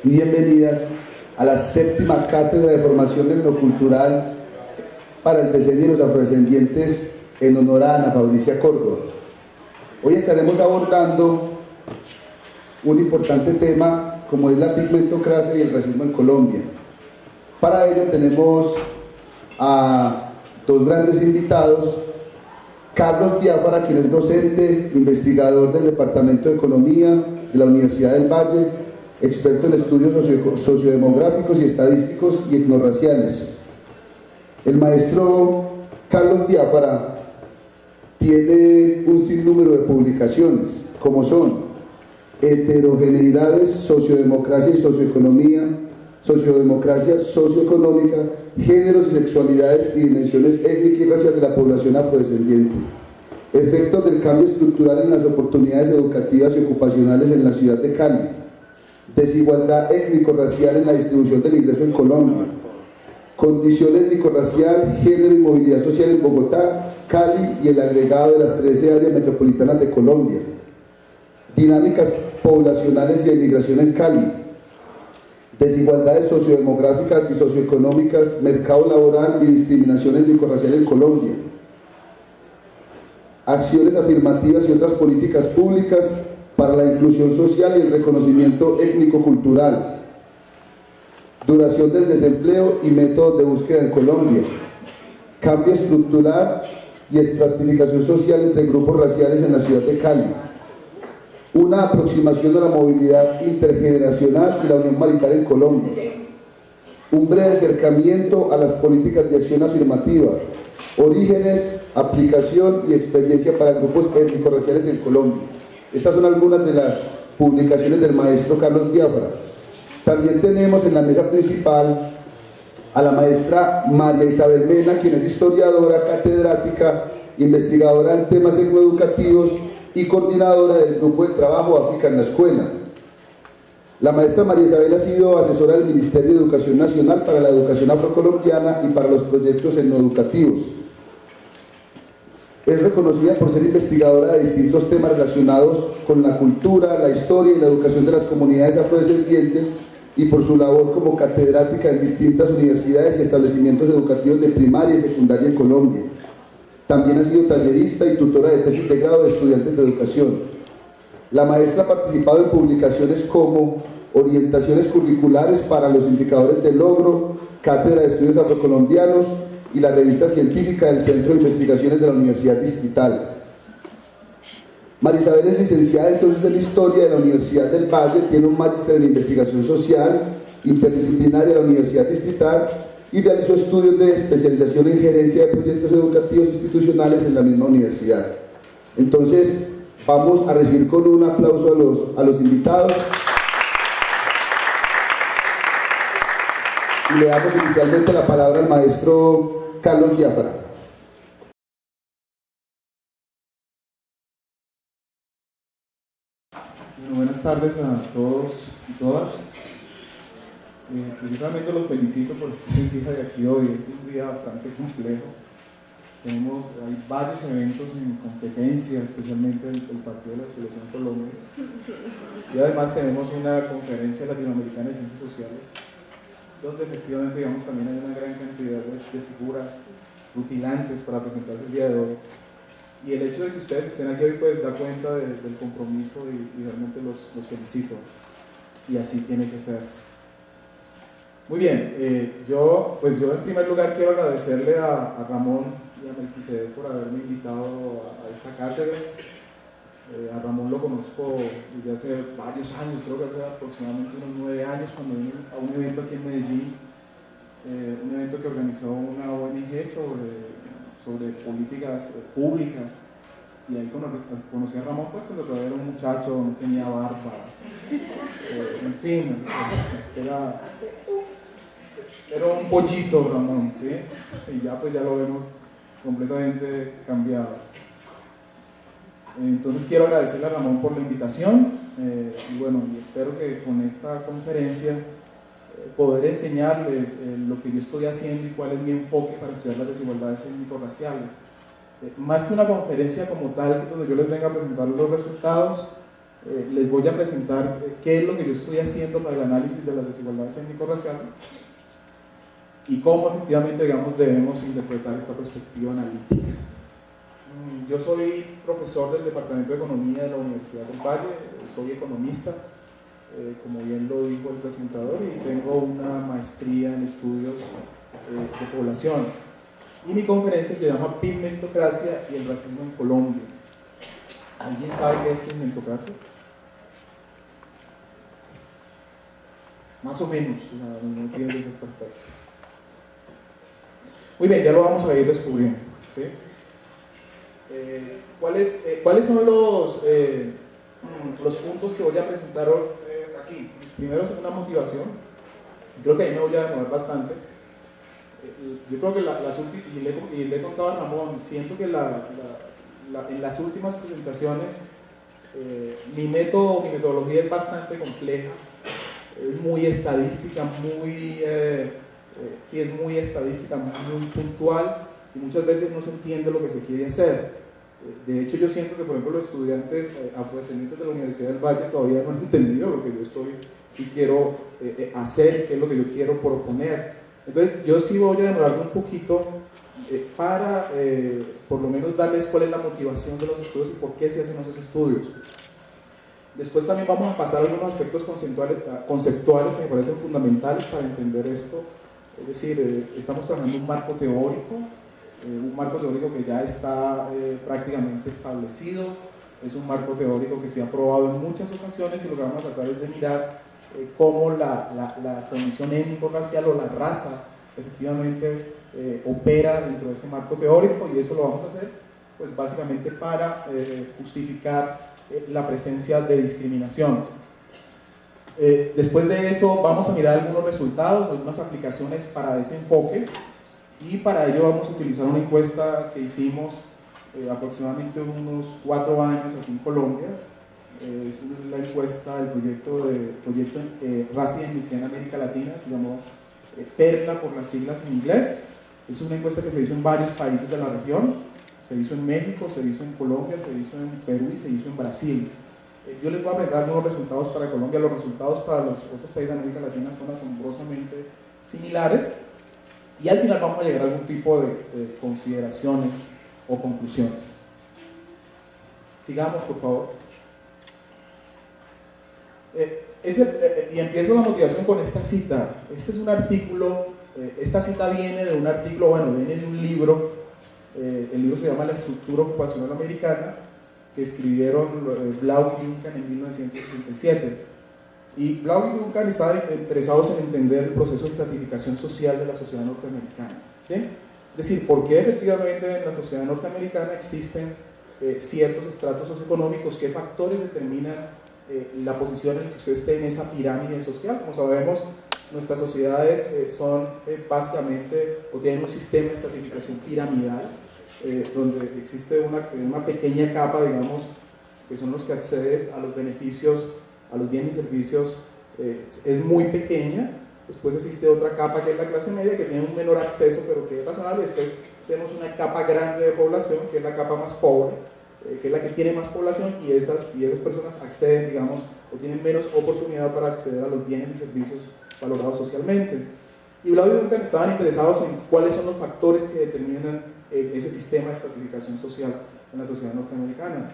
y bienvenidas a la 7ª Cátedra de Formación Etnocultural para el Decenio de los Afrodescendientes en honor a Ana Fabricia Córdoba. Hoy estaremos abordando un importante tema como es la pigmentocracia y el racismo en Colombia. Para ello tenemos a dos grandes invitados: Carlos Biafara, quien es docente, investigador del Departamento de Economía de la Universidad del Valle, experto en estudios sociodemográficos y estadísticos y etnorraciales. El maestro Carlos Biafara tiene un sinnúmero de publicaciones, como son Heterogeneidades, Sociodemocracia y Socioeconomía, Sociodemocracia Socioeconómica, Géneros y Sexualidades y Dimensiones Étnicas y Raciales de la Población Afrodescendiente, Efectos del Cambio Estructural en las Oportunidades Educativas y Ocupacionales en la Ciudad de Cali, Desigualdad Étnico-Racial en la Distribución del Ingreso en Colombia, Condición Étnico-Racial, Género y Movilidad Social en Bogotá, Cali y el agregado de las 13 áreas metropolitanas de Colombia, Dinámicas poblacionales y de migración en Cali, Desigualdades sociodemográficas y socioeconómicas, mercado laboral y discriminación étnico-racial en Colombia, Acciones afirmativas y otras políticas públicas para la inclusión social y el reconocimiento étnico-cultural, Duración del desempleo y métodos de búsqueda en Colombia, Cambio estructural y estratificación social entre grupos raciales en la ciudad de Cali, Una aproximación a la movilidad intergeneracional y la unión marital en Colombia, un breve acercamiento a las políticas de acción afirmativa, Orígenes, aplicación y experiencia para grupos étnico-raciales en Colombia. Estas son algunas de las publicaciones del maestro Carlos Biafara. También tenemos en la mesa principal a la maestra María Isabel Mena, quien es historiadora, catedrática, investigadora en temas etnoeducativos y coordinadora del Grupo de Trabajo África en la Escuela. La maestra María Isabel ha sido asesora del Ministerio de Educación Nacional para la Educación Afrocolombiana y para los proyectos etnoeducativos. Es reconocida por ser investigadora de distintos temas relacionados con la cultura, la historia y la educación de las comunidades afrodescendientes y por su labor como catedrática en distintas universidades y establecimientos educativos de primaria y secundaria en Colombia. También ha sido tallerista y tutora de tesis de grado de estudiantes de educación. La maestra ha participado en publicaciones como Orientaciones curriculares para los indicadores de logro, Cátedra de Estudios Afrocolombianos y la revista científica del Centro de Investigaciones de la Universidad Distrital. María Isabel es licenciada entonces en Historia de la Universidad del Valle, tiene un magíster en Investigación Social interdisciplinaria de la Universidad Distrital y realizó estudios de especialización en Gerencia de Proyectos Educativos Institucionales en la misma universidad. Entonces, vamos a recibir con un aplauso a los invitados. Y le damos inicialmente la palabra al maestro Carlos Biafara. Bueno, buenas tardes a todos y todas. Yo realmente los felicito por estar en día de aquí hoy. Es un día bastante complejo. Hay varios eventos en competencia, especialmente el partido de la Selección Colombia. Y además tenemos una conferencia latinoamericana de ciencias sociales, donde efectivamente también hay una gran cantidad de figuras rutilantes para presentarse el día de hoy. Y el hecho de que ustedes estén aquí hoy pues da cuenta del compromiso y realmente los felicito. Y así tiene que ser. Muy bien, yo en primer lugar quiero agradecerle a Ramón y a Melquisedec por haberme invitado a esta cátedra. A Ramón lo conozco desde hace varios años, creo que hace aproximadamente unos 9 años, cuando vine a un evento aquí en Medellín, un evento que organizó una ONG sobre políticas públicas, y ahí conocí a Ramón pues cuando todavía era un muchacho, no tenía barba, en fin, era un pollito Ramón, ¿sí? Y ya pues ya lo vemos completamente cambiado. Entonces quiero agradecerle a Ramón por la invitación y espero que con esta conferencia poder enseñarles lo que yo estoy haciendo y cuál es mi enfoque para estudiar las desigualdades étnico-raciales. Más que una conferencia como tal, donde yo les venga a presentar los resultados, les voy a presentar qué es lo que yo estoy haciendo para el análisis de las desigualdades étnico-raciales y cómo efectivamente, digamos, debemos interpretar esta perspectiva analítica. Yo soy profesor del Departamento de Economía de la Universidad del Valle, soy economista, como bien lo dijo el presentador, y tengo una maestría en estudios de población. Y mi conferencia se llama Pigmentocracia y el racismo en Colombia. ¿Alguien sabe qué es pigmentocracia? Más o menos, no tiene que ser perfecto. Muy bien, ya lo vamos a ir descubriendo, ¿sí? ¿Cuáles son los puntos que voy a presentar aquí? Primero es una motivación. Creo que ahí me voy a demorar bastante. Yo creo que y le he contado a Ramón, siento que en las últimas presentaciones mi metodología es bastante compleja, es muy estadística, es muy estadística, muy puntual, y muchas veces no se entiende lo que se quiere hacer. De hecho, yo siento que, por ejemplo, los estudiantes afrodescendientes de la Universidad del Valle todavía no han entendido lo que yo estoy y quiero hacer, qué es lo que yo quiero proponer. Entonces, yo sí voy a demorarme un poquito para, por lo menos, darles cuál es la motivación de los estudios y por qué se hacen esos estudios. Después también vamos a pasar a algunos aspectos conceptuales que me parecen fundamentales para entender esto. Es decir, estamos trabajando un marco teórico que ya está prácticamente establecido, es un marco teórico que se ha probado en muchas ocasiones, y lo que vamos a tratar es de mirar cómo la condición étnico-racial o la raza efectivamente opera dentro de ese marco teórico, y eso lo vamos a hacer pues básicamente para justificar la presencia de discriminación. Después de eso vamos a mirar algunos resultados, algunas aplicaciones para ese enfoque, y para ello vamos a utilizar una encuesta que hicimos aproximadamente unos 4 años aquí en Colombia. Es la encuesta del proyecto Raza y Etnicidad en América Latina, se llamó PERLA por las siglas en inglés. Es una encuesta que se hizo en varios países de la región, se hizo en México, se hizo en Colombia, se hizo en Perú y se hizo en Brasil. Yo les voy a presentar algunos resultados para Colombia. Los resultados para los otros países de América Latina son asombrosamente similares, y al final vamos a llegar a algún tipo de consideraciones o conclusiones. Sigamos, por favor. Y empiezo la motivación con esta cita. Este es un artículo, esta cita viene de un artículo, viene de un libro. El libro se llama La estructura ocupacional americana, que escribieron Blau y Duncan en 1967. Y Blau y Duncan estaban interesados en entender el proceso de estratificación social de la sociedad norteamericana, ¿sí? Es decir, por qué efectivamente en la sociedad norteamericana existen ciertos estratos socioeconómicos, qué factores determinan la posición en que usted esté en esa pirámide social. Como sabemos, nuestras sociedades son básicamente, o tienen un sistema de estratificación piramidal, donde existe una pequeña capa, digamos, que son los que acceden a los beneficios, a los bienes y servicios, es muy pequeña. Después existe otra capa que es la clase media, que tiene un menor acceso, pero que es razonable. Después tenemos una capa grande de población, que es la capa más pobre, que es la que tiene más población, y esas personas acceden, digamos, o tienen menos oportunidad para acceder a los bienes y servicios valorados socialmente. Y Blau y Duncan estaban interesados en cuáles son los factores que determinan ese sistema de estratificación social en la sociedad norteamericana.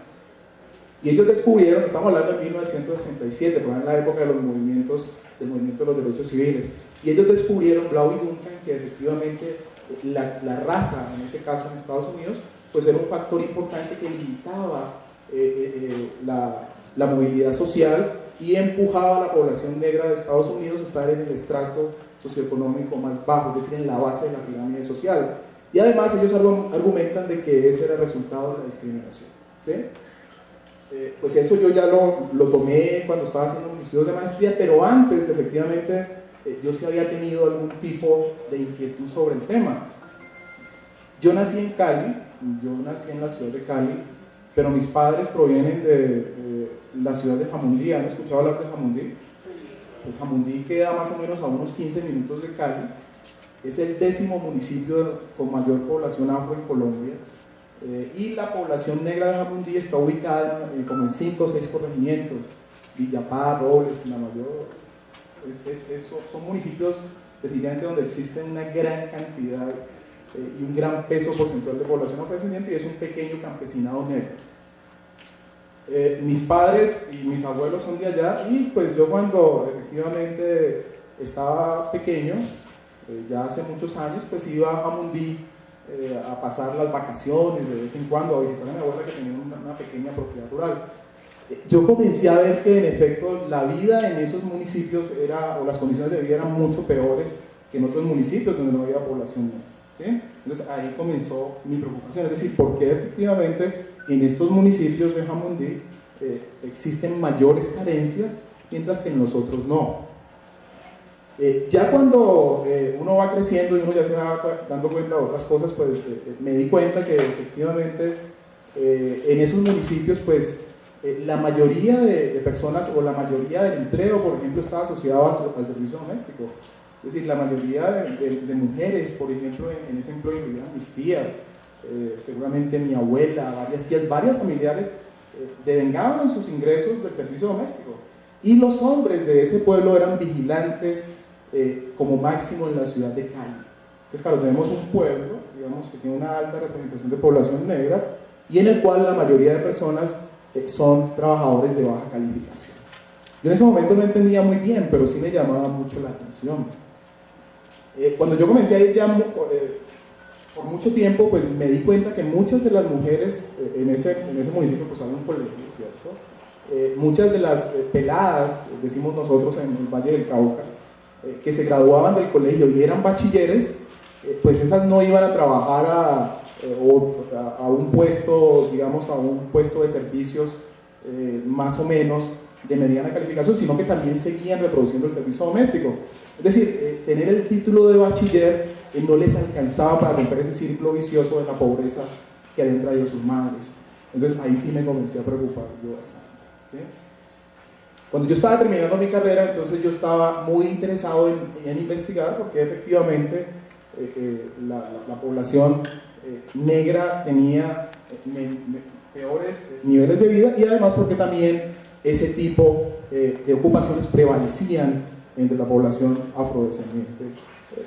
Y ellos descubrieron, estamos hablando de 1967, pero en la época de del movimiento de los derechos civiles, y ellos descubrieron, Blau y Duncan, que efectivamente la raza, en ese caso en Estados Unidos, pues era un factor importante que limitaba la movilidad social y empujaba a la población negra de Estados Unidos a estar en el estrato socioeconómico más bajo, es decir, en la base de la pirámide social. Y además ellos argumentan de que ese era el resultado de la discriminación, ¿sí? Pues eso yo ya lo tomé cuando estaba haciendo mis estudios de maestría, pero antes efectivamente yo sí había tenido algún tipo de inquietud sobre el tema. Yo nací en Cali, yo nací en la ciudad de Cali, pero mis padres provienen de la ciudad de Jamundí. ¿Han escuchado hablar de Jamundí? Pues Jamundí queda más o menos a unos 15 minutos de Cali. Es el 10º municipio con mayor población afro en Colombia. y la población negra de Jamundí está ubicada como en 5 o 6 corregimientos, Villapá, Robles, Tinamayor. Son municipios definitivamente donde existe una gran cantidad y un gran peso porcentual de población afrodescendiente, y es un pequeño campesinado negro. Mis padres y mis abuelos son de allá, y pues yo cuando efectivamente estaba pequeño, ya hace muchos años, pues iba a Jamundí a pasar las vacaciones de vez en cuando, a visitar a mi abuela que tenía una pequeña propiedad rural. Yo comencé a ver que en efecto la vida en esos municipios o las condiciones de vida eran mucho peores que en otros municipios donde no había población, ¿sí? Entonces ahí comenzó mi preocupación, es decir, ¿por qué efectivamente en estos municipios de Jamundí existen mayores carencias mientras que en los otros no? Ya cuando uno va creciendo y uno ya se va dando cuenta de otras cosas, pues me di cuenta que efectivamente en esos municipios pues la mayoría de personas o la mayoría del empleo, por ejemplo, estaba asociado al servicio doméstico. Es decir, la mayoría de mujeres, por ejemplo, en ese empleo incluían mis tías, seguramente mi abuela, varias tías, varios familiares devengaban sus ingresos del servicio doméstico. Y los hombres de ese pueblo eran vigilantes como máximo en la ciudad de Cali. Entonces, claro, tenemos un pueblo, digamos, que tiene una alta representación de población negra y en el cual la mayoría de personas son trabajadores de baja calificación. Yo en ese momento no entendía muy bien, pero sí me llamaba mucho la atención. Cuando yo comencé a ir ya por mucho tiempo, pues me di cuenta que muchas de las mujeres en ese municipio pues había un colegio, ¿cierto? Muchas de las peladas, decimos nosotros en el Valle del Cauca, que se graduaban del colegio y eran bachilleres, pues esas no iban a trabajar a un puesto, digamos, a un puesto de servicios más o menos de mediana calificación, sino que también seguían reproduciendo el servicio doméstico. Es decir, tener el título de bachiller no les alcanzaba para romper ese círculo vicioso de la pobreza que habían traído sus madres. Entonces ahí sí me comencé a preocupar yo bastante, ¿sí? Cuando yo estaba terminando mi carrera, entonces yo estaba muy interesado en investigar, porque efectivamente la población negra tenía peores niveles de vida, y además porque también ese tipo de ocupaciones prevalecían entre la población afrodescendiente,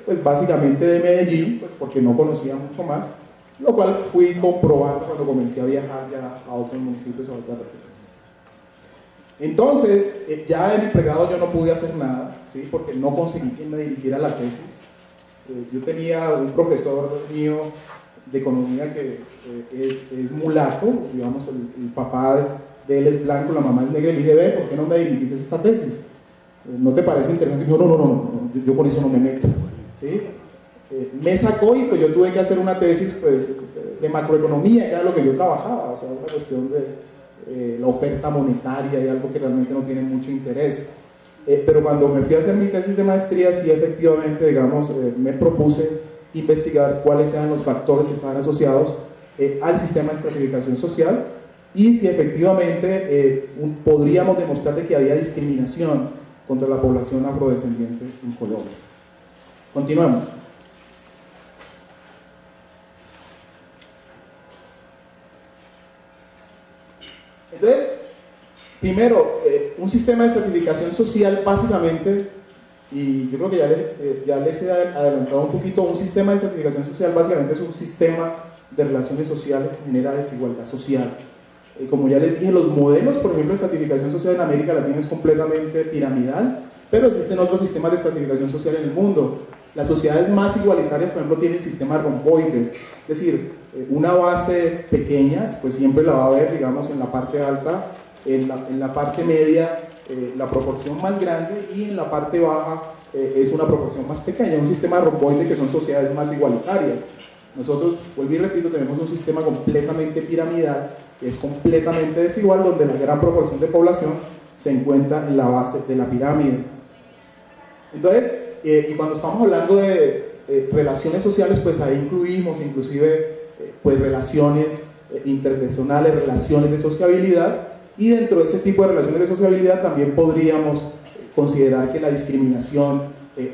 pues básicamente de Medellín, pues porque no conocía mucho más, lo cual fui comprobando cuando comencé a viajar ya a otros municipios, a otras regiones. Entonces, ya en el pregrado yo no pude hacer nada, ¿sí? Porque no conseguí quien me dirigiera la tesis. Yo tenía un profesor mío de economía que es mulato, digamos, el papá de él es blanco, la mamá es negra, y le dije, ve, ¿por qué no me dirigís esta tesis? ¿No te parece interesante? No, yo con eso no me meto, ¿sí? Me sacó y pues yo tuve que hacer una tesis pues, de macroeconomía, que era lo que yo trabajaba, o sea, una cuestión de la oferta monetaria y algo que realmente no tiene mucho interés. Pero cuando me fui a hacer mi tesis de maestría, sí efectivamente, digamos, me propuse investigar cuáles eran los factores que estaban asociados al sistema de estratificación social y si efectivamente podríamos demostrar de que había discriminación contra la población afrodescendiente en Colombia. Continuemos. Entonces, primero, un sistema de estratificación social básicamente, y yo creo que ya les he adelantado un poquito, un sistema de estratificación social básicamente es un sistema de relaciones sociales que genera desigualdad social. Como ya les dije, los modelos, por ejemplo, de estratificación social en América Latina es completamente piramidal, pero existen otros sistemas de estratificación social en el mundo. Las sociedades más igualitarias, por ejemplo, tienen sistemas romboides, es decir, una base pequeña, pues siempre la va a haber, digamos, en la parte alta, en la parte media, la proporción más grande, y en la parte baja es una proporción más pequeña, un sistema romboide que son sociedades más igualitarias. Nosotros, vuelvo y repito, tenemos un sistema completamente piramidal, que es completamente desigual, donde la gran proporción de población se encuentra en la base de la pirámide. Entonces, y cuando estamos hablando de relaciones sociales, pues ahí incluimos inclusive pues relaciones interpersonales, relaciones de sociabilidad, y dentro de ese tipo de relaciones de sociabilidad también podríamos considerar que la discriminación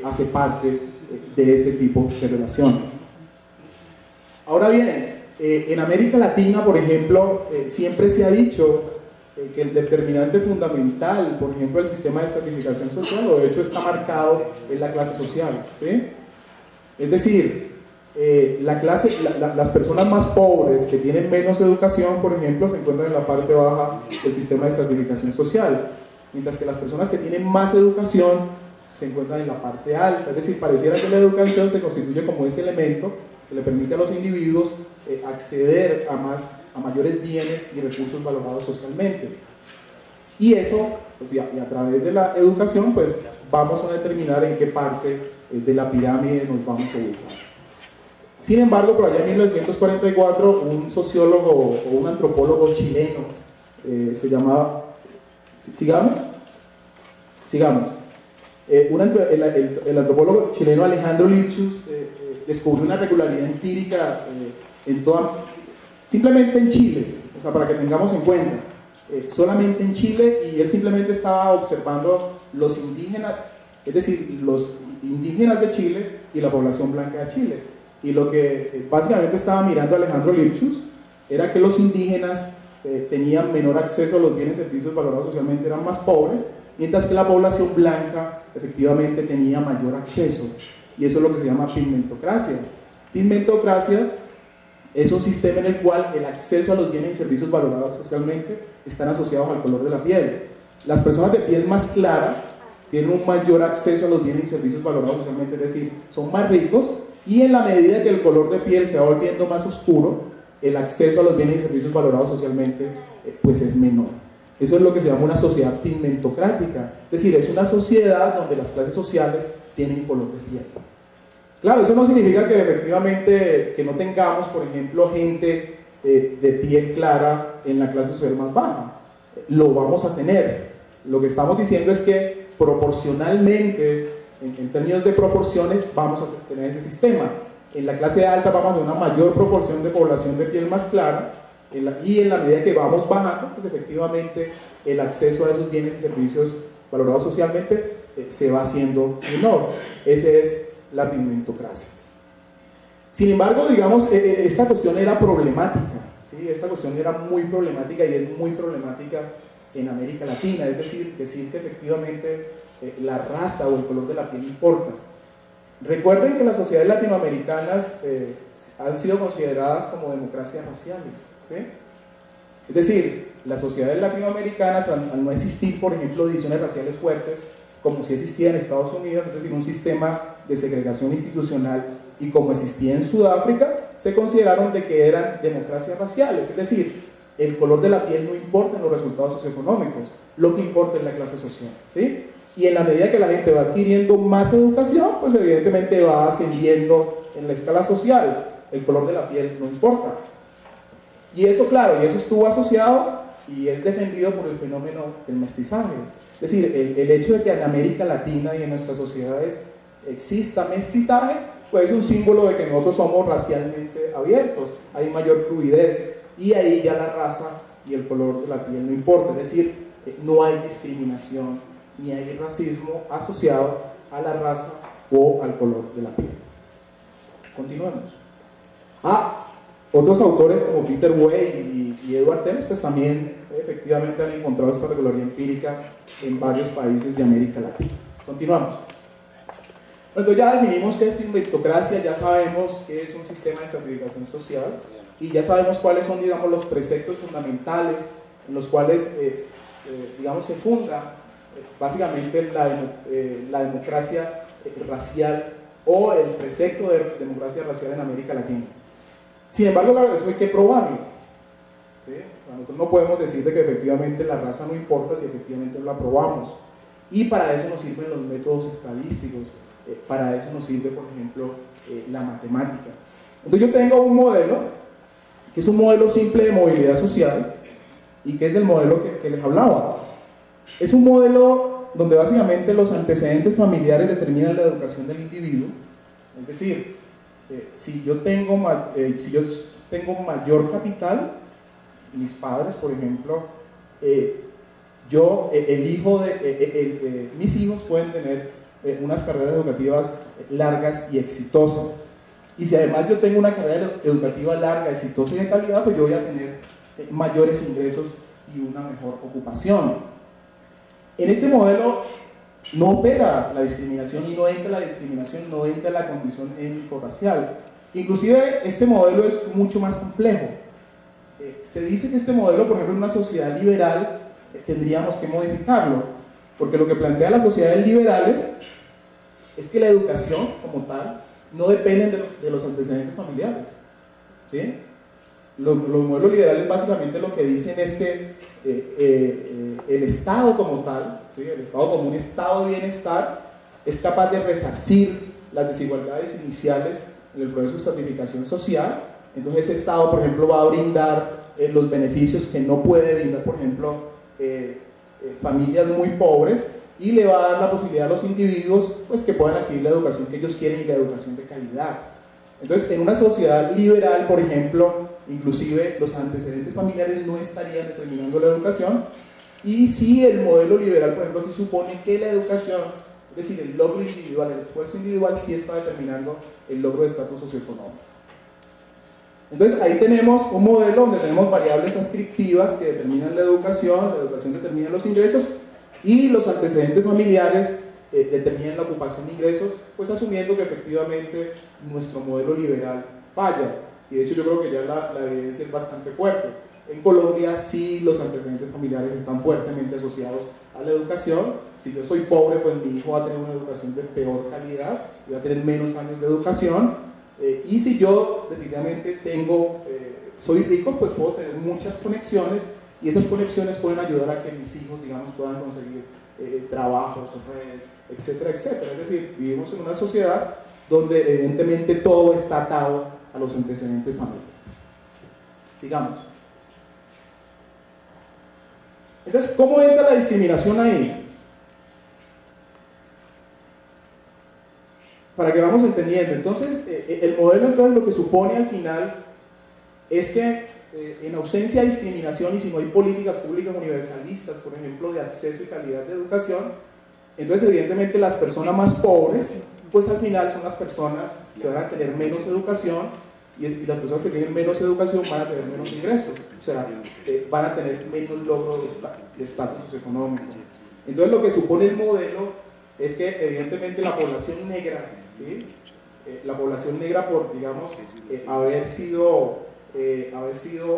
hace parte de ese tipo de relaciones. Ahora bien, En América Latina, por ejemplo, siempre se ha dicho que el determinante fundamental, por ejemplo, del sistema de estratificación social, o de hecho está marcado en la clase social, ¿sí? Es decir, las personas más pobres que tienen menos educación, por ejemplo, se encuentran en la parte baja del sistema de estratificación social, mientras que las personas que tienen más educación se encuentran en la parte alta. Es decir, pareciera que la educación se constituye como ese elemento que le permite a los individuos acceder a mayores bienes y recursos valorados socialmente. Y eso, pues, y a través de la educación, pues vamos a determinar en qué parte de la pirámide nos vamos a ubicar. Sin embargo, por allá en 1944, un sociólogo o un antropólogo chileno se llamaba... ¿Sigamos? El antropólogo chileno Alejandro Lipschutz descubrió una regularidad empírica simplemente en Chile, o sea, para que tengamos en cuenta, solamente en Chile, y él simplemente estaba observando los indígenas, es decir, los indígenas de Chile y la población blanca de Chile. Y lo que básicamente estaba mirando Alejandro Lipschutz era que los indígenas tenían menor acceso a los bienes y servicios valorados socialmente, eran más pobres, mientras que la población blanca efectivamente tenía mayor acceso. Y eso es lo que se llama pigmentocracia. Pigmentocracia es un sistema en el cual el acceso a los bienes y servicios valorados socialmente están asociados al color de la piel. Las personas de piel más clara tienen un mayor acceso a los bienes y servicios valorados socialmente, es decir, son más ricos, y en la medida que el color de piel se va volviendo más oscuro, el acceso a los bienes y servicios valorados socialmente pues es menor. Eso es lo que se llama una sociedad pigmentocrática, es decir, es una sociedad donde las clases sociales tienen color de piel. Claro, eso no significa que efectivamente que no tengamos, por ejemplo, gente de piel clara en la clase social más baja. Lo vamos a tener. Lo que estamos diciendo es que proporcionalmente, en términos de proporciones, vamos a tener ese sistema. En la clase alta vamos a tener una mayor proporción de población de piel más clara, y en la medida que vamos bajando, pues efectivamente el acceso a esos bienes y servicios valorados socialmente se va haciendo menor. Ese es la pigmentocracia. Sin embargo, digamos, esta cuestión era problemática, ¿sí? Esta cuestión era muy problemática, y es muy problemática en América Latina, es decir que efectivamente la raza o el color de la piel importa. Recuerden que las sociedades latinoamericanas han sido consideradas como democracias raciales, ¿sí? Es decir, las sociedades latinoamericanas, al no existir, por ejemplo, divisiones raciales fuertes, como si existía en Estados Unidos, es decir, un sistema de segregación institucional, y como existía en Sudáfrica, se consideraron de que eran democracias raciales, es decir, el color de la piel no importa en los resultados socioeconómicos, lo que importa es la clase social, ¿sí? Y en la medida que la gente va adquiriendo más educación, pues evidentemente va ascendiendo en la escala social, el color de la piel no importa. Y eso, claro, y eso estuvo asociado y es defendido por el fenómeno del mestizaje. Es decir, el hecho de que en América Latina y en nuestras sociedades exista mestizaje, pues es un símbolo de que nosotros somos racialmente abiertos, hay mayor fluidez, y ahí ya la raza y el color de la piel no importa, es decir, no hay discriminación ni hay racismo asociado a la raza o al color de la piel. Continuemos. Otros autores como Peter Way y Edward Teles pues también efectivamente han encontrado esta regularidad empírica en varios países de América Latina. Continuamos. Entonces ya definimos qué es pigmentocracia, ya sabemos qué es un sistema de estratificación social, y ya sabemos cuáles son, digamos, los preceptos fundamentales en los cuales digamos, se funda básicamente la democracia racial, o el precepto de democracia racial en América Latina. Sin embargo, claro, eso hay que probarlo, ¿sí? Nosotros no podemos decir de que efectivamente la raza no importa si efectivamente lo aprobamos, y para eso nos sirven los métodos estadísticos, para eso nos sirve, por ejemplo, la matemática. Entonces yo tengo un modelo que es un modelo simple de movilidad social, y que es del modelo que les hablaba. Es un modelo donde básicamente los antecedentes familiares determinan la educación del individuo. Es decir, si yo tengo mayor capital, mis padres, por ejemplo, mis hijos pueden tener unas carreras educativas largas y exitosas. Y si además yo tengo una carrera educativa larga, exitosa y de calidad, pues yo voy a tener mayores ingresos y una mejor ocupación. En este modelo no opera la discriminación y no entra la discriminación, no entra la condición étnico-racial. Inclusive este modelo es mucho más complejo. Se dice que este modelo, por ejemplo, en una sociedad liberal, tendríamos que modificarlo, porque lo que plantea las sociedades liberales es que la educación como tal no depende de los antecedentes familiares, ¿sí? Los modelos liberales básicamente lo que dicen es que el Estado como tal, ¿sí? El Estado como un estado de bienestar, es capaz de resarcir las desigualdades iniciales en el proceso de estratificación social. Entonces ese Estado, por ejemplo, va a brindar los beneficios que no puede brindar, por ejemplo, familias muy pobres, y le va a dar la posibilidad a los individuos pues, que puedan adquirir la educación que ellos quieren y la educación de calidad. Entonces, en una sociedad liberal, por ejemplo, inclusive los antecedentes familiares no estarían determinando la educación, y si el modelo liberal, por ejemplo, sí supone que la educación, es decir, el logro individual, el esfuerzo individual, sí está determinando el logro de estatus socioeconómico. Entonces ahí tenemos un modelo donde tenemos variables ascriptivas que determinan la educación determina los ingresos, y los antecedentes familiares determinan la ocupación de ingresos, pues asumiendo que efectivamente nuestro modelo liberal falla. Y de hecho yo creo que ya la evidencia es bastante fuerte. En Colombia sí los antecedentes familiares están fuertemente asociados a la educación. Si yo soy pobre, pues mi hijo va a tener una educación de peor calidad y va a tener menos años de educación. Y si yo definitivamente soy rico, pues puedo tener muchas conexiones, y esas conexiones pueden ayudar a que mis hijos, digamos, puedan conseguir trabajos, redes, etcétera, etcétera. Es decir, vivimos en una sociedad donde evidentemente todo está atado a los antecedentes familiares. Sigamos. Entonces, ¿cómo entra la discriminación ahí? Para que vamos entendiendo. Entonces, el modelo entonces lo que supone al final es que en ausencia de discriminación y si no hay políticas públicas universalistas, por ejemplo, de acceso y calidad de educación, entonces evidentemente las personas más pobres, pues al final son las personas que van a tener menos educación, y las personas que tienen menos educación van a tener menos ingresos, o sea, van a tener menos logro de estatus socioeconómico. Entonces lo que supone el modelo es que evidentemente la población negra, ¿sí? La población negra por, digamos, haber sido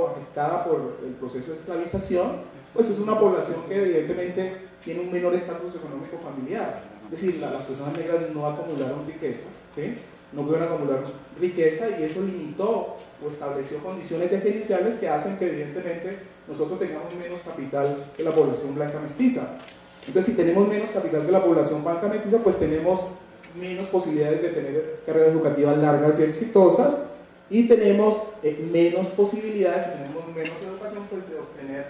afectada por el proceso de esclavización, pues es una población que evidentemente tiene un menor estatus económico familiar. Es decir, las personas negras no acumularon riqueza, ¿sí? No pudieron acumular riqueza, y eso limitó o estableció condiciones diferenciales que hacen que evidentemente nosotros tengamos menos capital que la población blanca mestiza. Entonces, si tenemos menos capital que la población blanca mestiza, pues tenemos menos posibilidades de tener carreras educativas largas y exitosas, y tenemos menos posibilidades, si tenemos menos educación, pues de obtener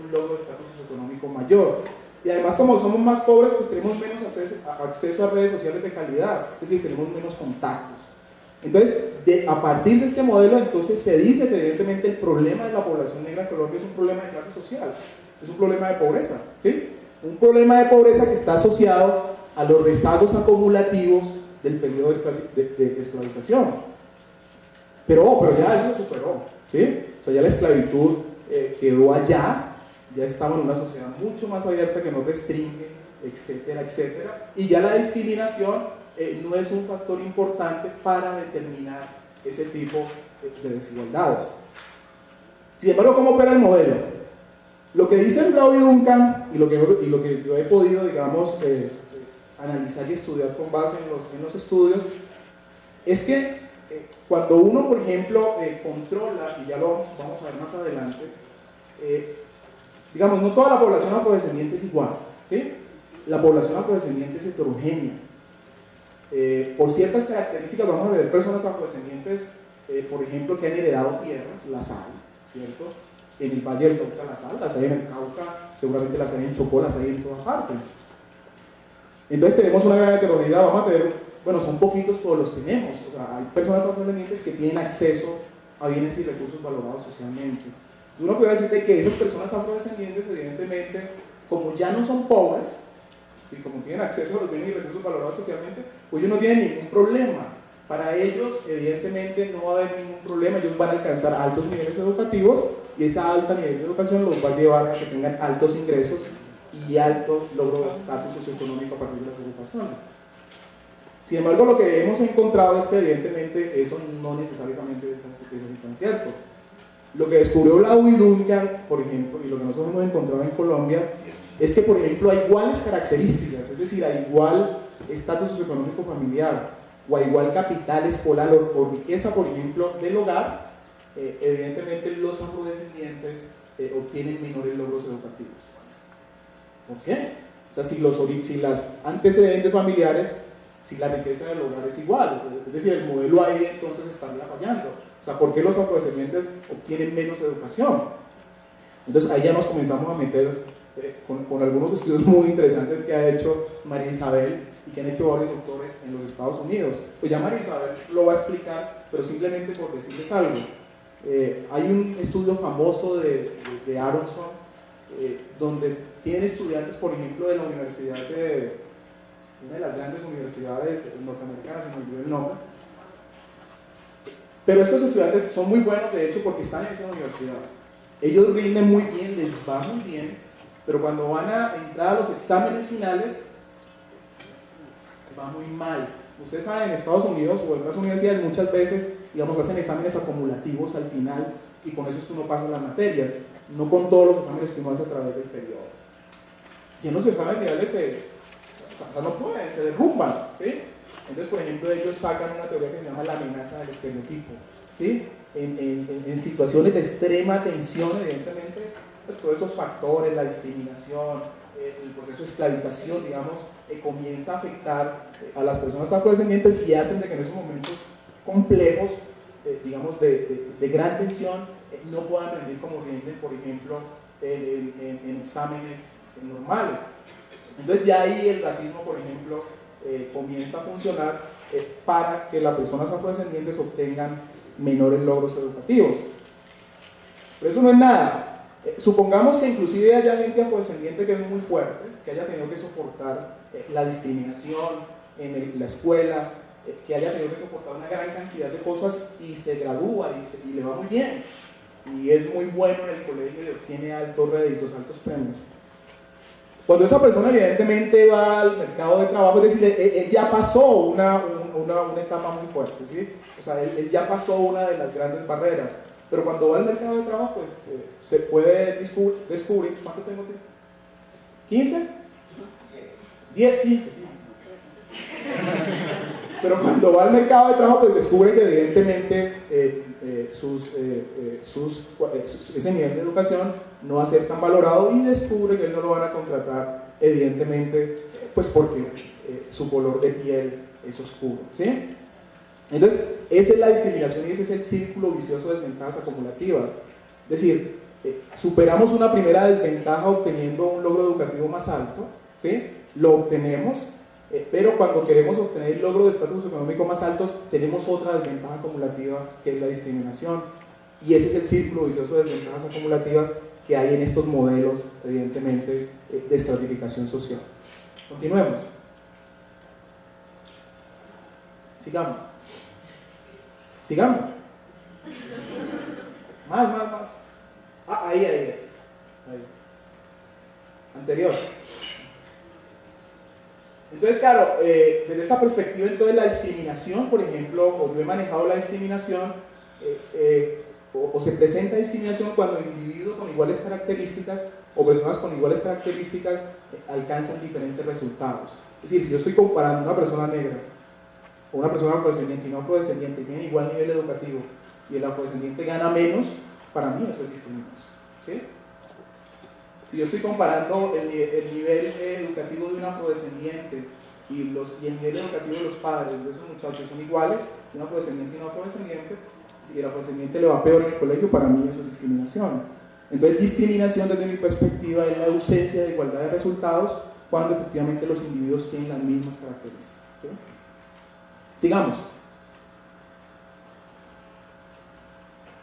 un logro de estatus socioeconómico mayor. Y además, como somos más pobres, pues tenemos menos acceso a redes sociales de calidad, es decir, tenemos menos contactos. Entonces, a partir de este modelo, entonces se dice que evidentemente el problema de la población negra en Colombia es un problema de clase social, es un problema de pobreza, ¿sí? Un problema de pobreza que está asociado a los rezagos acumulativos del periodo de esclavización. Pero ya eso lo superó, ¿sí? O sea, ya la esclavitud quedó allá, ya estamos en una sociedad mucho más abierta que no restringe, etcétera, etcétera, y ya la discriminación no es un factor importante para determinar ese tipo de desigualdades. Sin embargo, ¿cómo opera el modelo? Lo que dice Rao y Duncan, y lo que yo he podido, digamos, analizar y estudiar con base en los estudios, es que cuando uno, por ejemplo, controla, y ya lo vamos a ver más adelante, digamos, no toda la población afrodescendiente es igual, ¿sí? La población afrodescendiente es heterogénea. Por ciertas características vamos a ver personas afrodescendientes, por ejemplo, que han heredado tierras, las hay, ¿cierto? En el Valle del Cauca las hay en el Cauca, seguramente las hay en Chocó, las hay en toda parte. Entonces tenemos una gran heterogeneidad, vamos a tener, bueno, son poquitos, todos los tenemos, o sea, hay personas afrodescendientes que tienen acceso a bienes y recursos valorados socialmente. Y uno puede decirte que esas personas afrodescendientes, evidentemente, como ya no son pobres, ¿sí? Como tienen acceso a los bienes y recursos valorados socialmente, pues ellos no tienen ningún problema Para ellos, evidentemente, no va a haber ningún problema, ellos van a alcanzar altos niveles educativos y esa alta nivel de educación los va a llevar a que tengan altos ingresos y alto logro de estatus socioeconómico a partir de las agrupaciones. Sin embargo, lo que hemos encontrado es que evidentemente eso no necesariamente es así tan cierto. Lo que descubrió la Duncan, por ejemplo, y lo que nosotros hemos encontrado en Colombia, es que, por ejemplo, hay iguales características, es decir, hay igual estatus socioeconómico familiar o hay igual capital escolar o riqueza, por ejemplo, del hogar, evidentemente los afrodescendientes obtienen menores logros educativos. ¿Por qué? O sea, si las antecedentes familiares, si la riqueza del hogar es igual, es decir, el modelo ahí entonces estaría fallando. O sea, ¿por qué los afrodescendientes obtienen menos educación? Entonces ahí ya nos comenzamos a meter con algunos estudios muy interesantes que ha hecho María Isabel y que han hecho varios doctores en los Estados Unidos. Pues ya María Isabel lo va a explicar, pero simplemente por decirles algo. Hay un estudio famoso de Aronson, donde tienen estudiantes, por ejemplo, de la universidad una de las grandes universidades norteamericanas, se me olvidó el nombre, pero estos estudiantes son muy buenos, de hecho, porque están en esa universidad. Ellos rinden muy bien, les va muy bien, pero cuando van a entrar a los exámenes finales, va muy mal. Ustedes saben, en Estados Unidos o en otras universidades muchas veces, digamos, hacen exámenes acumulativos al final y con eso tú no pasas las materias, no con todos los exámenes que uno hace a través del periodo. Y en los exámenes finales no pueden, se derrumban, ¿sí? Entonces, por ejemplo, ellos sacan una teoría que se llama la amenaza del estereotipo, ¿sí? En situaciones de extrema tensión, evidentemente, pues todos esos factores, la discriminación, el proceso de esclavización, digamos, comienza a afectar a las personas afrodescendientes y hacen de que en esos momentos complejos, digamos, de gran tensión, no puedan rendir como rinden, por ejemplo, en exámenes normales. Entonces ya ahí el racismo, por ejemplo, comienza a funcionar para que las personas afrodescendientes obtengan menores logros educativos. Pero eso no es nada. Supongamos que inclusive haya gente afrodescendiente que es muy fuerte, que haya tenido que soportar la discriminación en la escuela, que haya tenido que soportar una gran cantidad de cosas y se gradúa y le va muy bien. Y es muy bueno en el colegio y obtiene altos réditos, altos premios. Cuando esa persona evidentemente va al mercado de trabajo, es decir, él ya pasó una etapa muy fuerte, ¿sí? O sea, él ya pasó una de las grandes barreras, pero cuando va al mercado de trabajo, pues se puede descubrir, ¿cuánto tengo tiempo? ¿15? 10, 15. Pero cuando va al mercado de trabajo, pues descubre que evidentemente ese nivel de educación no va a ser tan valorado y descubre que él no lo van a contratar, evidentemente, pues porque su color de piel es oscuro, ¿sí? Entonces, esa es la discriminación y ese es el círculo vicioso de desventajas acumulativas. Es decir, superamos una primera desventaja obteniendo un logro educativo más alto, ¿sí? Lo obtenemos, pero cuando queremos obtener el logro de estatus económico más altos, tenemos otra desventaja acumulativa que es la discriminación. Y ese es el círculo vicioso de desventajas acumulativas que hay en estos modelos, evidentemente, de estratificación social. Continuemos. Sigamos. Más. Ahí. Anterior. Entonces, claro, desde esta perspectiva, entonces la discriminación, por ejemplo, o yo he manejado la discriminación, o se presenta discriminación cuando individuos con iguales características o personas con iguales características alcanzan diferentes resultados. Es decir, si yo estoy comparando una persona negra o una persona afrodescendiente y no afrodescendiente, tienen igual nivel educativo y el afrodescendiente gana menos, para mí eso es discriminación, ¿sí? Si yo estoy comparando el nivel educativo de un afrodescendiente y el nivel educativo de los padres de esos muchachos son iguales, un afrodescendiente y un afrodescendiente, si el afrodescendiente le va peor en el colegio, para mí eso es discriminación. Entonces, discriminación desde mi perspectiva es la ausencia de igualdad de resultados cuando efectivamente los individuos tienen las mismas características, ¿sí? Sigamos.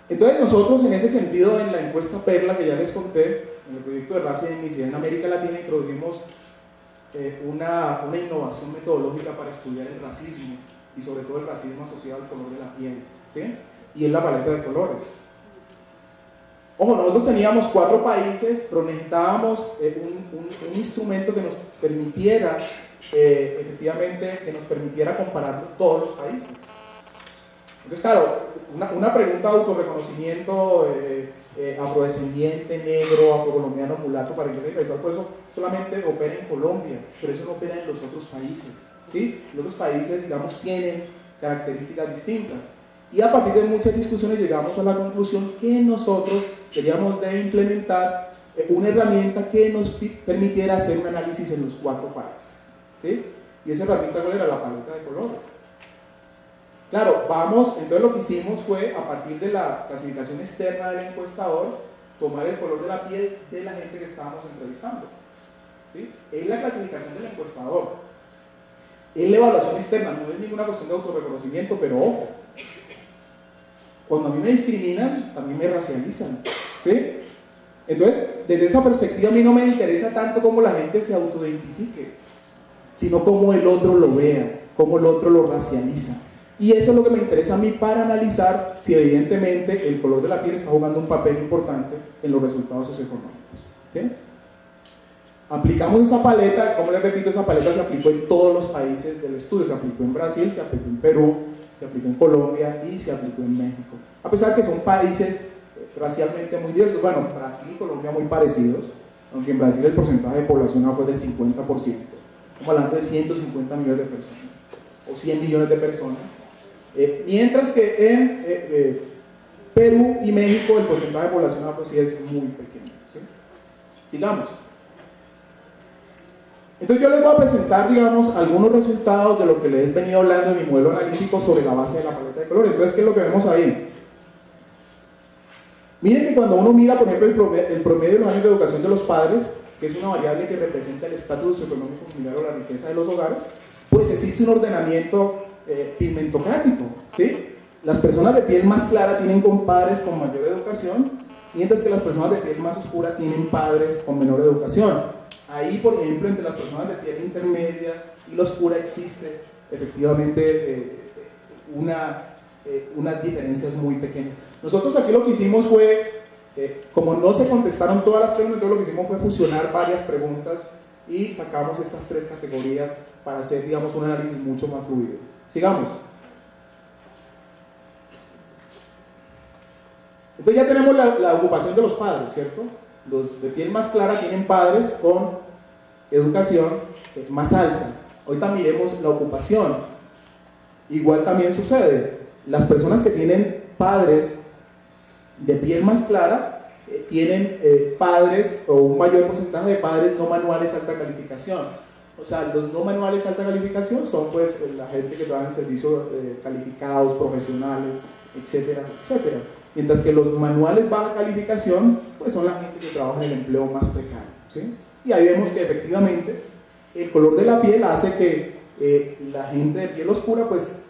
Entonces nosotros en ese sentido, en la encuesta Perla que ya les conté, en el proyecto de raza y etnicidad en América Latina, introdujimos una innovación metodológica para estudiar el racismo y sobre todo el racismo asociado al color de la piel, ¿sí? Y en la paleta de colores. Ojo, nosotros teníamos 4 países, pero necesitábamos un instrumento que nos permitiera, efectivamente, que nos permitiera comparar todos los países. Entonces, claro, una pregunta de autorreconocimiento, afrodescendiente, negro, afrocolombiano, mulato, para ingresar, pues eso solamente opera en Colombia, pero eso no opera en los otros países, ¿sí? Los otros países, digamos, tienen características distintas. Y a partir de muchas discusiones llegamos a la conclusión que nosotros queríamos de implementar una herramienta que nos permitiera hacer un análisis en los 4 países, ¿sí? Y esa herramienta, ¿cuál era? La paleta de colores. Claro, entonces lo que hicimos fue, a partir de la clasificación externa del encuestador, tomar el color de la piel de la gente que estábamos entrevistando, ¿sí? Es la clasificación del encuestador. Es la evaluación externa, no es ninguna cuestión de autorreconocimiento, pero ojo, cuando a mí me discriminan, también me racializan, ¿sí? Entonces, desde esa perspectiva a mí no me interesa tanto cómo la gente se autoidentifique, sino cómo el otro lo vea, cómo el otro lo racializa. Y eso es lo que me interesa a mí para analizar si evidentemente el color de la piel está jugando un papel importante en los resultados socioeconómicos, ¿sí? Aplicamos esa paleta, como les repito, esa paleta se aplicó en todos los países del estudio, se aplicó en Brasil, se aplicó en Perú, se aplicó en Colombia y se aplicó en México. A pesar que son países racialmente muy diversos, bueno, Brasil y Colombia muy parecidos, aunque en Brasil el porcentaje de población fue del 50%, estamos hablando de 150 millones de personas, o 100 millones de personas, mientras que en Perú y México el porcentaje de población afro sí es muy pequeño, ¿sí? Sigamos. Entonces yo les voy a presentar, digamos, algunos resultados de lo que les he venido hablando de mi modelo analítico sobre la base de la paleta de colores. Entonces, ¿qué es lo que vemos ahí? Miren que cuando uno mira, por ejemplo, el promedio de los años de educación de los padres, que es una variable que representa el estatus socioeconómico familiar o la riqueza de los hogares, pues existe un ordenamiento pigmentocrático, ¿sí? Las personas de piel más clara tienen padres con mayor educación, mientras que las personas de piel más oscura tienen padres con menor educación. Ahí, por ejemplo, entre las personas de piel intermedia y la oscura existe efectivamente unas diferencias muy pequeñas. Nosotros aquí lo que hicimos fue, como no se contestaron todas las preguntas, entonces lo que hicimos fue fusionar varias preguntas y sacamos estas 3 categorías para hacer, digamos, un análisis mucho más fluido. Sigamos. Entonces ya tenemos la ocupación de los padres, ¿cierto? Los de piel más clara tienen padres con educación más alta. Ahorita miremos la ocupación. Igual también sucede. Las personas que tienen padres de piel más clara tienen padres o un mayor porcentaje de padres no manuales alta calificación. O sea, los no manuales alta calificación son pues la gente que trabaja en servicios calificados, profesionales, etcétera, etcétera. Mientras que los manuales baja calificación pues son la gente que trabaja en el empleo más precario, ¿sí? Y ahí vemos que efectivamente el color de la piel hace que la gente de piel oscura pues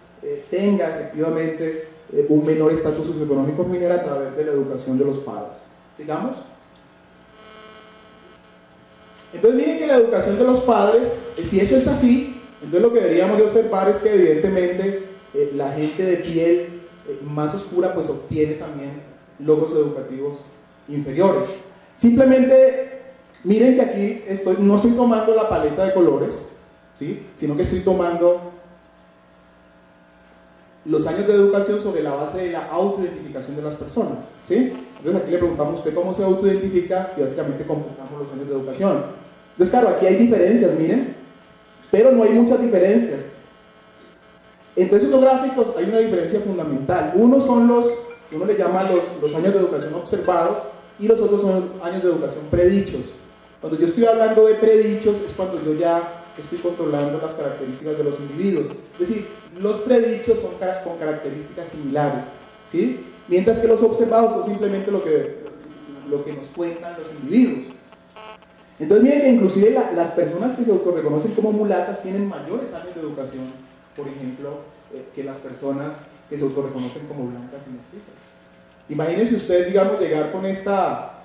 tenga efectivamente un menor estatus socioeconómico familiar a través de la educación de los padres. Sigamos. Entonces miren que la educación de los padres, si eso es así, entonces lo que deberíamos de observar es que evidentemente la gente de piel más oscura pues obtiene también logros educativos inferiores. Simplemente miren que aquí no estoy tomando la paleta de colores, ¿sí? Sino que estoy tomando los años de educación sobre la base de la autoidentificación de las personas, ¿sí? Entonces aquí le preguntamos a usted cómo se autoidentifica y básicamente computamos los años de educación. Entonces claro, aquí hay diferencias, miren, pero no hay muchas diferencias. Entre esos dos gráficos hay una diferencia fundamental. Uno le llama los años de educación observados y los otros son los años de educación predichos. Cuando yo estoy hablando de predichos es cuando yo ya estoy controlando las características de los individuos. Es decir, los predichos son con características similares, ¿sí? Mientras que los observados son simplemente lo que nos cuentan los individuos. Entonces miren que inclusive las personas que se autorreconocen como mulatas tienen mayores años de educación, por ejemplo, que las personas que se autorreconocen como blancas y mestizas. Imagínense ustedes, digamos, llegar con esta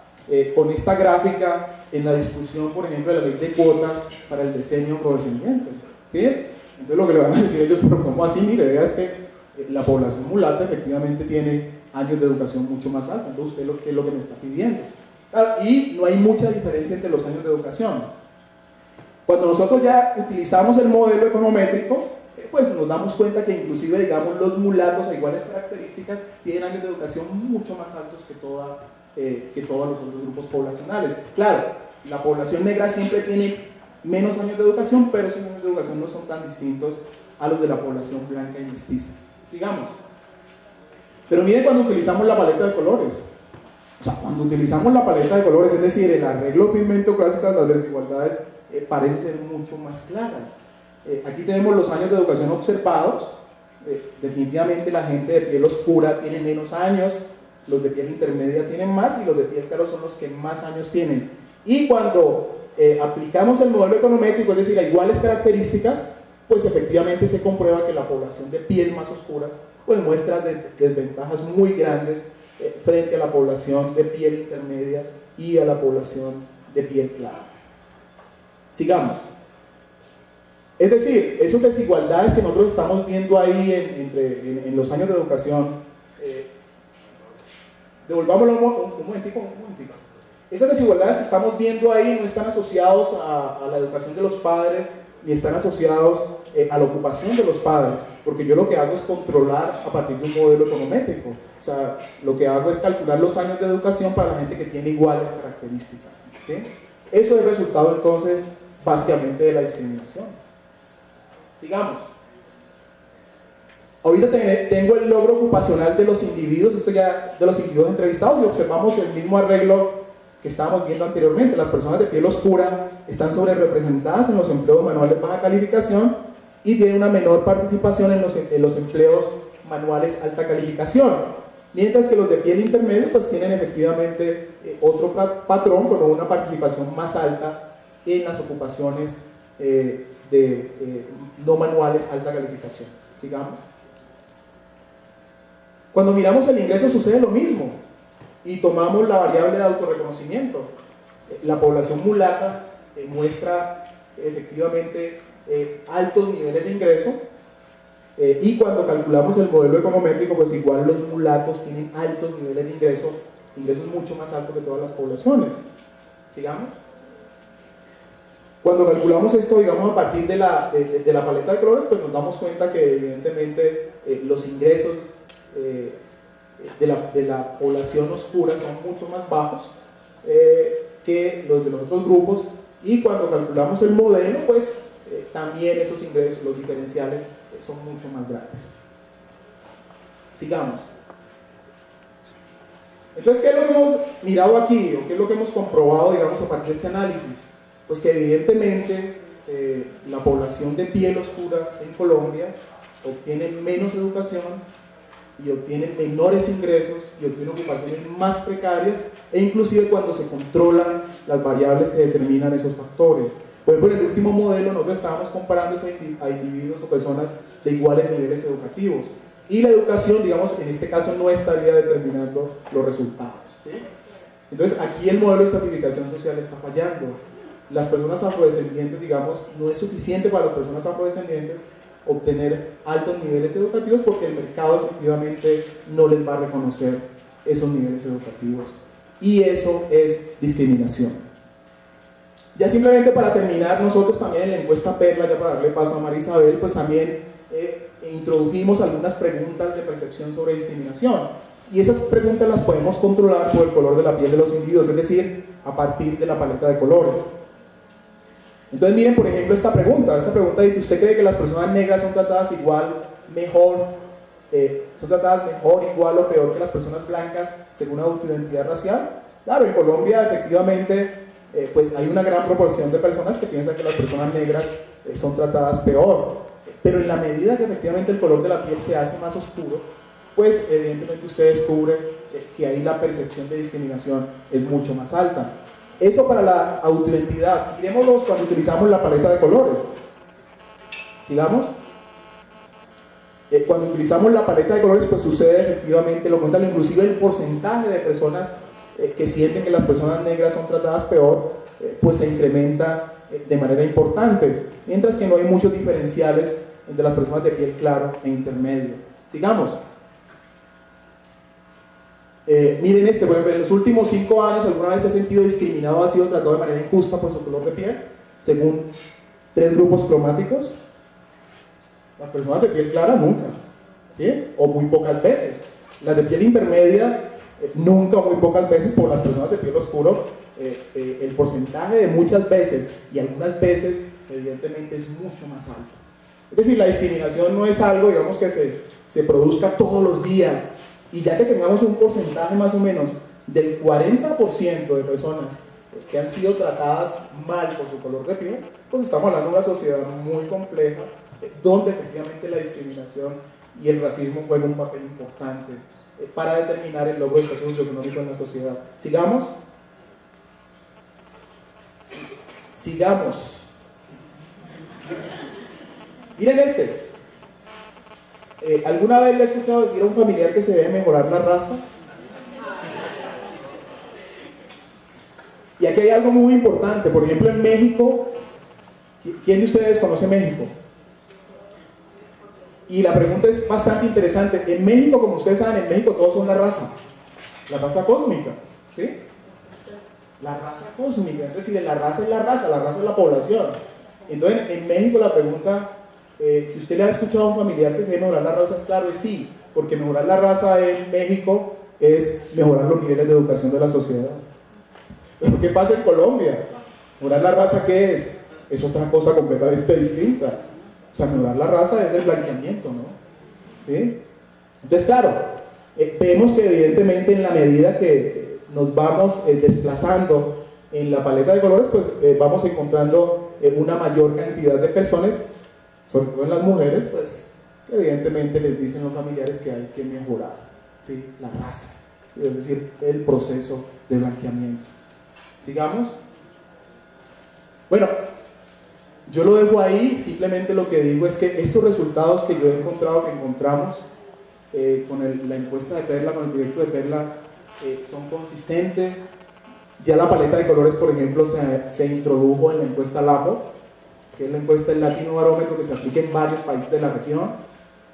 gráfica en la discusión, por ejemplo, de la ley de cuotas para el diseño afrodescendiente, ¿sí? Entonces lo que le van a decir ellos, pero ¿cómo así? Mire, vea, es que la población mulata efectivamente tiene años de educación mucho más altos, entonces usted ¿qué es lo que me está pidiendo? Claro, y no hay mucha diferencia entre los años de educación. Cuando nosotros ya utilizamos el modelo econométrico, pues nos damos cuenta que inclusive, digamos, los mulatos a iguales características tienen años de educación mucho más altos que todos los otros grupos poblacionales. Claro, la población negra siempre tiene menos años de educación, pero esos años de educación no son tan distintos a los de la población blanca y mestiza. Sigamos. Pero miren cuando utilizamos la paleta de colores. O sea, cuando utilizamos la paleta de colores, es decir, el arreglo pigmento clásico, las desigualdades parecen ser mucho más claras. Aquí tenemos los años de educación observados. Definitivamente la gente de piel oscura tiene menos años, los de piel intermedia tienen más y los de piel claro son los que más años tienen. Y cuando aplicamos el modelo econométrico, es decir, a iguales características, pues efectivamente se comprueba que la población de piel más oscura pues muestra desventajas muy grandes frente a la población de piel intermedia y a la población de piel clara. Sigamos. Es decir, esas desigualdades que nosotros estamos viendo ahí en los años de educación, devolvámoslo un momentico. Esas desigualdades que estamos viendo ahí no están asociados a la educación de los padres, ni están asociados a la ocupación de los padres, porque yo lo que hago es controlar a partir de un modelo econométrico. O sea, lo que hago es calcular los años de educación para la gente que tiene iguales características, ¿sí? Eso es resultado entonces básicamente de la discriminación. Sigamos. Ahorita tengo el logro ocupacional de los individuos, esto ya de los individuos entrevistados, y observamos el mismo arreglo que estábamos viendo anteriormente. Las personas de piel oscura están sobre representadas en los empleos manuales de baja calificación y tienen una menor participación en los empleos manuales alta calificación, mientras que los de piel intermedio pues tienen efectivamente otro patrón con una participación más alta en las ocupaciones no manuales alta calificación. Sigamos. Cuando miramos el ingreso sucede lo mismo y tomamos la variable de autorreconocimiento. La población mulata muestra efectivamente altos niveles de ingreso y cuando calculamos el modelo econométrico pues igual los mulatos tienen altos niveles de ingresos mucho más altos que todas las poblaciones. Sigamos. Cuando calculamos esto, digamos, a partir de la paleta de colores, pues nos damos cuenta que evidentemente los ingresos de la población oscura son mucho más bajos que los de los otros grupos, y cuando calculamos el modelo, pues también esos ingresos, los diferenciales, son mucho más grandes. Sigamos. Entonces, ¿qué es lo que hemos mirado aquí? ¿O qué es lo que hemos comprobado, digamos, a partir de este análisis? Pues que evidentemente la población de piel oscura en Colombia obtiene menos educación y obtiene menores ingresos y obtiene ocupaciones más precarias, e inclusive cuando se controlan las variables que determinan esos factores. Por ejemplo, en el último modelo nosotros estábamos comparando a individuos o personas de iguales niveles educativos, y la educación, digamos, en este caso no estaría determinando los resultados, ¿sí? Entonces aquí el modelo de estratificación social está fallando. Las personas afrodescendientes, digamos, no es suficiente para las personas afrodescendientes obtener altos niveles educativos porque el mercado efectivamente no les va a reconocer esos niveles educativos, y eso es discriminación. Ya simplemente para terminar, nosotros también en la encuesta Perla, ya para darle paso a María Isabel, pues también introdujimos algunas preguntas de percepción sobre discriminación, y esas preguntas las podemos controlar por el color de la piel de los individuos, es decir, a partir de la paleta de colores. Entonces miren, por ejemplo, esta pregunta dice: ¿usted cree que las personas negras son tratadas igual, mejor, igual o peor que las personas blancas según autoidentidad racial? Claro, en Colombia efectivamente pues hay una gran proporción de personas que piensan que las personas negras son tratadas peor, pero en la medida que efectivamente el color de la piel se hace más oscuro, pues evidentemente usted descubre que ahí la percepción de discriminación es mucho más alta. Eso para la autoidentidad. Miremoslos cuando utilizamos la paleta de colores. Sigamos. Cuando utilizamos la paleta de colores, pues sucede efectivamente lo contrario. Inclusive el porcentaje de personas que sienten que las personas negras son tratadas peor, pues se incrementa de manera importante, mientras que no hay muchos diferenciales entre las personas de piel claro e intermedio. Sigamos. Miren por ejemplo, en los últimos 5 años, ¿alguna vez se ha sentido discriminado o ha sido tratado de manera injusta por su color de piel? Según 3 grupos cromáticos. Las personas de piel clara nunca, ¿sí? O muy pocas veces. Las de piel intermedia nunca o muy pocas veces. Por las personas de piel oscuro, el porcentaje de muchas veces y algunas veces evidentemente es mucho más alto. Es decir, la discriminación no es algo, digamos, que se produzca todos los días. Y ya que tengamos un porcentaje más o menos del 40% de personas que han sido tratadas mal por su color de piel, pues estamos hablando de una sociedad muy compleja, donde efectivamente la discriminación y el racismo juegan un papel importante para determinar el logro del estatus socioeconómico en la sociedad. Sigamos. Sigamos. Miren ¿alguna vez le he escuchado decir a un familiar que se debe mejorar la raza? Y aquí hay algo muy importante. Por ejemplo, en México, ¿quién de ustedes conoce México? Y la pregunta es bastante interesante. En México, como ustedes saben, en México todos son la raza cósmica, ¿sí? La raza cósmica, es decir, la raza es la población. Entonces, en México la pregunta, si usted le ha escuchado a un familiar que se debe mejorar la raza, es claro, es sí, porque mejorar la raza en México es mejorar los niveles de educación de la sociedad. Pero ¿qué pasa en Colombia? ¿Mejorar la raza qué es? Es otra cosa completamente distinta. O sea, mejorar la raza es el blanqueamiento, ¿no? ¿Sí? Entonces, claro, vemos que evidentemente en la medida que nos vamos desplazando en la paleta de colores, pues vamos encontrando una mayor cantidad de personas, sobre todo en las mujeres, pues evidentemente les dicen los familiares que hay que mejorar, ¿sí? La raza, ¿sí? Es decir, el proceso de blanqueamiento. Sigamos. Bueno, yo lo dejo ahí. Simplemente lo que digo es que estos resultados que yo he encontrado, que encontramos con la encuesta de Perla, con el proyecto de Perla, son consistentes. Ya la paleta de colores, por ejemplo, se introdujo en la encuesta LAPO, que es la encuesta del Latino Barómetro, que se aplica en varios países de la región,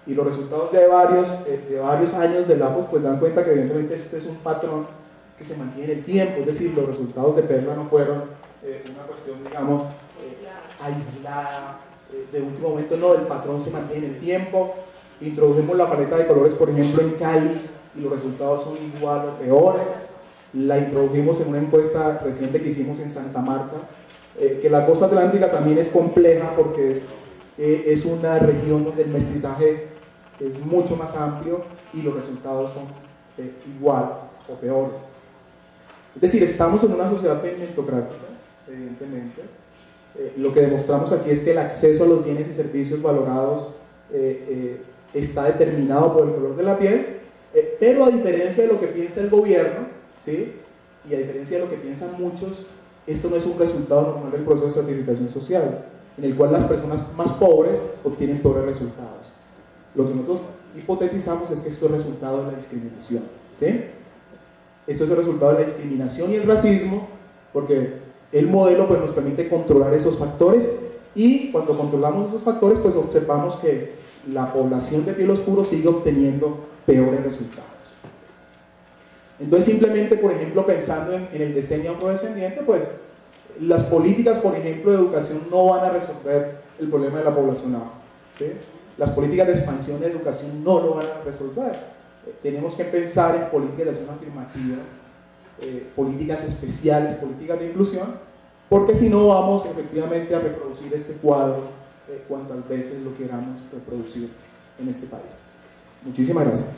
y los resultados de varios años de LAPO pues dan cuenta que evidentemente este es un patrón que se mantiene en el tiempo. Es decir, los resultados de Perla no fueron una cuestión, digamos, aislada de último momento, no, el patrón se mantiene en el tiempo. Introdujimos la paleta de colores, por ejemplo, en Cali, y los resultados son igual o peores. La introdujimos en una encuesta reciente que hicimos en Santa Marta, que la costa atlántica también es compleja porque es una región donde el mestizaje es mucho más amplio y los resultados son igual o peores. Es decir, estamos en una sociedad pigmentocrática, evidentemente. Lo que demostramos aquí es que el acceso a los bienes y servicios valorados está determinado por el color de la piel, pero a diferencia de lo que piensa el gobierno, ¿sí? Y a diferencia de lo que piensan muchos, esto no es un resultado normal del proceso de estratificación social, en el cual las personas más pobres obtienen peores resultados. Lo que nosotros hipotetizamos es que esto es resultado de la discriminación, ¿sí? Esto es el resultado de la discriminación y el racismo, porque el modelo pues, nos permite controlar esos factores, y cuando controlamos esos factores pues observamos que la población de piel oscuro sigue obteniendo peores resultados. Entonces simplemente, por ejemplo, pensando en el diseño afrodescendiente, pues las políticas, por ejemplo, de educación no van a resolver el problema de la población afro, ¿sí? Las políticas de expansión de educación no lo van a resolver. Tenemos que pensar en políticas de acción afirmativa, políticas especiales, políticas de inclusión, porque si no vamos efectivamente a reproducir este cuadro cuantas veces lo queramos reproducir en este país. Muchísimas gracias.